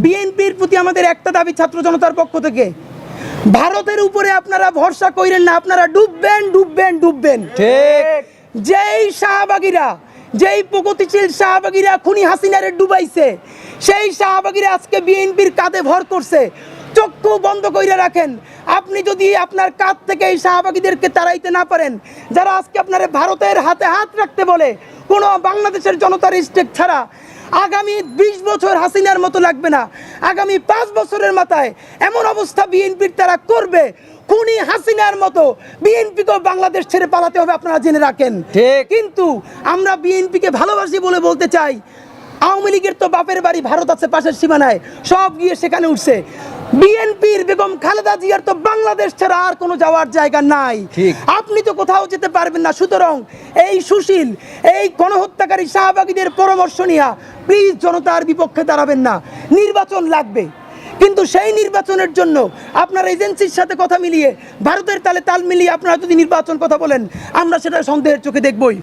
বিএনপির প্রতি আমাদের একটা দাবি ছাত্র জনতার পক্ষ থেকে, ভারতের উপরে আপনারা ভরসা করেন না, আপনারা ডুববেন ডুববেন ডুববেন। ঠিক। যেই শাহবাগীরা, যেই প্রগতিশীল শাহবাগীরা খুনি হাসিনারে ডুবাইছে, সেই শাহবাগীরা আজকে বিএনপির কাঁধে ভর করছে। চক্ষু বন্ধ করে রাখেন। আপনি যদি আপনার কাঁধ থেকে এই শাহবাগীদেরকে তাড়াইতে না পারেন, যারা আজকে আপনার ভারতের হাতে হাত রাখতে বলে, কোনো বাংলাদেশের জনতার স্টেক ছাড়া আগামী 20 বছর হাসিনার মতো লাগবে না, আগামী 5 বছরের মাথায় এমন অবস্থা বিএনপির তারা করবে, খুনি হাসিনার মতো বিএনপিকেও বাংলাদেশ ছেড়ে পালাতে হবে, আপনারা জেনে রাখেন। ঠিক। কিন্তু আমরা বিএনপিকে ভালোবাসি বলে বলতে চাই, আওয়ামী লীগের তো বাপের বাড়ি ভারত আছে পাশের সীমানায়, সব গিয়ে সেখানে উঠছে। বিএনপির বেগম খালেদা জিয়ার তো বাংলাদেশ ছাড়া আর কোনো যাওয়ার জায়গা নাই। ঠিক। আপনি তো কোথাও যেতে পারবেন না। সুতরাং এই সুশীল, এই গণহত্যাকারী শাহবাগীদের পরামর্শ নিয়ে প্লিজ জনতার বিপক্ষে দাঁড়াবেন না। নির্বাচন লাগবে, কিন্তু সেই নির্বাচনের জন্য আপনার এজেন্সির সাথে কথা মিলিয়ে, ভারতের তালে তাল মিলিয়ে আপনারা যদি নির্বাচন কথা বলেন, আমরা সেটা সন্দেহের চোখে দেখবই।